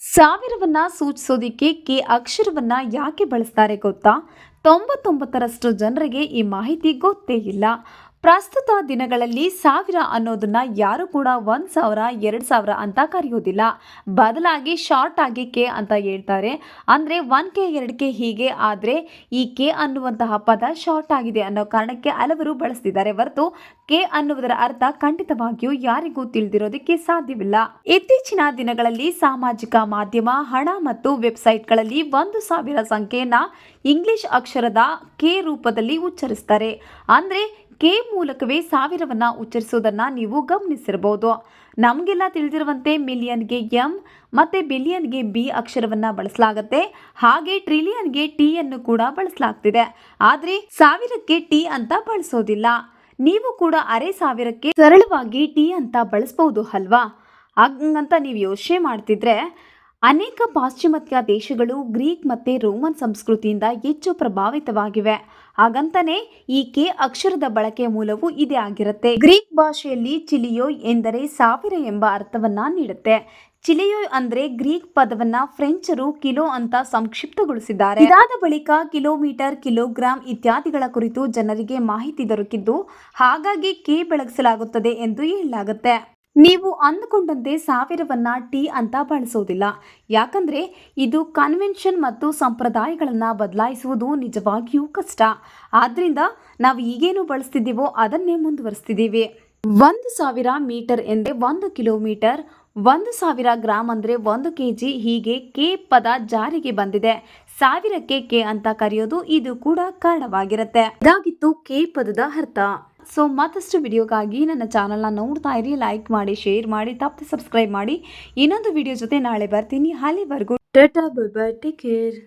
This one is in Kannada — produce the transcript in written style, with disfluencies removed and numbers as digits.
ಸಾವಿರವನ್ನ ಸೂಚಿಸೋದಿಕ್ಕೆ ಕೆ ಅಕ್ಷರವನ್ನ ಯಾಕೆ ಬಳಸ್ತಾರೆ ಗೊತ್ತಾ? 99ರಷ್ಟು ಜನರಿಗೆ ಈ ಮಾಹಿತಿ ಗೊತ್ತೇ ಇಲ್ಲ. ಪ್ರಸ್ತುತ ದಿನಗಳಲ್ಲಿ ಸಾವಿರ ಅನ್ನೋದನ್ನ ಯಾರು ಕೂಡ 1,000 2,000 ಅಂತ ಕರೆಯೋದಿಲ್ಲ. ಬದಲಾಗಿ ಶಾರ್ಟ್ ಆಗಿ ಕೆ ಅಂತ ಹೇಳ್ತಾರೆ. ಅಂದ್ರೆ 1K 2K ಹೀಗೆ. ಆದ್ರೆ ಈ ಕೆ ಅನ್ನುವಂತಹ ಪದ ಶಾರ್ಟ್ ಆಗಿದೆ ಅನ್ನೋ ಕಾರಣಕ್ಕೆ ಹಲವರು ಬಳಸ್ತಿದ್ದಾರೆ ಹೊರತು ಕೆ ಅನ್ನುವುದರ ಅರ್ಥ ಖಂಡಿತವಾಗಿಯೂ ಯಾರಿಗೂ ತಿಳಿದಿರೋದಕ್ಕೆ ಸಾಧ್ಯವಿಲ್ಲ. ಇತ್ತೀಚಿನ ದಿನಗಳಲ್ಲಿ ಸಾಮಾಜಿಕ ಮಾಧ್ಯಮ, ಹಣ ಮತ್ತು ವೆಬ್ಸೈಟ್ಗಳಲ್ಲಿ 1,000 ಸಂಖ್ಯೆಯನ್ನ ಇಂಗ್ಲಿಷ್ ಅಕ್ಷರದ ಕೆ ರೂಪದಲ್ಲಿ ಉಚ್ಚರಿಸ್ತಾರೆ. ಅಂದ್ರೆ ಕೆ ಮೂಲಕವೇ ಸಾವಿರವನ್ನ ಉಚ್ಚರಿಸುವುದನ್ನ ನೀವು ಗಮನಿಸಿರಬಹುದು. ನಮಗೆಲ್ಲ ತಿಳಿದಿರುವಂತೆ ಮಿಲಿಯನ್ಗೆ ಎಂ ಮತ್ತೆ ಬಿಲಿಯನ್ಗೆ ಬಿ ಅಕ್ಷರವನ್ನ ಬಳಸಲಾಗುತ್ತೆ. ಹಾಗೆ ಟ್ರಿಲಿಯನ್ಗೆ ಟಿ ಅನ್ನು ಕೂಡ ಬಳಸಲಾಗ್ತಿದೆ. ಆದ್ರೆ ಸಾವಿರಕ್ಕೆ ಟಿ ಅಂತ ಬಳಸೋದಿಲ್ಲ. ನೀವು ಕೂಡ ಅರೆ ಸಾವಿರಕ್ಕೆ ಸರಳವಾಗಿ ಟಿ ಅಂತ ಬಳಸಬಹುದು ಅಲ್ವಾ? ಹಂಗಂತ ನೀವು ಯೋಚನೆ ಮಾಡ್ತಿದ್ರೆ ಅನೇಕ ಪಾಶ್ಚಿಮಾತ್ಯ ದೇಶಗಳು ಗ್ರೀಕ್ ಮತ್ತೆ ರೋಮನ್ ಸಂಸ್ಕೃತಿಯಿಂದ ಹೆಚ್ಚು ಪ್ರಭಾವಿತವಾಗಿವೆ. ಹಾಗಂತಾನೆ ಈ ಕೆ ಅಕ್ಷರದ ಬಳಕೆ ಮೂಲವು ಇದೇ ಆಗಿರುತ್ತೆ. ಗ್ರೀಕ್ ಭಾಷೆಯಲ್ಲಿ ಚಿಲಿಯೋಯ್ ಎಂದರೆ ಸಾವಿರ ಎಂಬ ಅರ್ಥವನ್ನ ನೀಡುತ್ತೆ. ಚಿಲಿಯೋಯ್ ಅಂದ್ರೆ ಗ್ರೀಕ್ ಪದವನ್ನ ಫ್ರೆಂಚರು ಕಿಲೋ ಅಂತ ಸಂಕ್ಷಿಪ್ತಗೊಳಿಸಿದ್ದಾರೆ. ಇದಾದ ಬಳಿಕ ಕಿಲೋಮೀಟರ್, ಕಿಲೋಗ್ರಾಂ ಇತ್ಯಾದಿಗಳ ಕುರಿತು ಜನರಿಗೆ ಮಾಹಿತಿ ದೊರಕಿದ್ದು, ಹಾಗಾಗಿ ಕೆ ಬೆಳಗಿಸಲಾಗುತ್ತದೆ ಎಂದು ಹೇಳಲಾಗುತ್ತೆ. ನೀವು ಅಂದುಕೊಂಡಂತೆ ಸಾವಿರವನ್ನ ಟಿ ಅಂತ ಬಳಸೋದಿಲ್ಲ. ಯಾಕಂದ್ರೆ ಇದು ಕನ್ವೆನ್ಷನ್ ಮತ್ತು ಸಂಪ್ರದಾಯಗಳನ್ನ ಬದಲಾಯಿಸುವುದು ನಿಜವಾಗಿಯೂ ಕಷ್ಟ. ಆದ್ರಿಂದ ನಾವು ಈಗೇನು ಬಳಸ್ತಿದ್ದೀವೋ ಅದನ್ನೇ ಮುಂದುವರಿಸ್ತಿದ್ದೀವಿ. 1,000 ಮೀಟರ್ ಎಂದ್ರೆ 1 ಕಿಲೋಮೀಟರ್, 1,000 ಗ್ರಾಂ ಅಂದ್ರೆ 1 kg. ಹೀಗೆ ಕೆ ಪದ ಜಾರಿಗೆ ಬಂದಿದೆ. ಸಾವಿರಕ್ಕೆ ಕೆ ಅಂತ ಕರೆಯೋದು ಇದು ಕೂಡ ಕಾರಣವಾಗಿರುತ್ತೆ. ಇದಾಗಿತ್ತು ಕೆ ಪದದ ಅರ್ಥ. ಸೊ ಮತ್ತಷ್ಟು ವಿಡಿಯೋಗಾಗಿ ನನ್ನ ಚಾನಲ್ನ ನೋಡ್ತಾ ಇರಿ, ಲೈಕ್ ಮಾಡಿ, ಶೇರ್ ಮಾಡಿ, ತಪ್ಪದೆ ಸಬ್ಸ್ಕ್ರೈಬ್ ಮಾಡಿ. ಇನ್ನೊಂದು ವಿಡಿಯೋ ಜೊತೆ ನಾಳೆ ಬರ್ತೀನಿ. ಅಲ್ಲಿವರೆಗೂ Tata, bye bye, take care.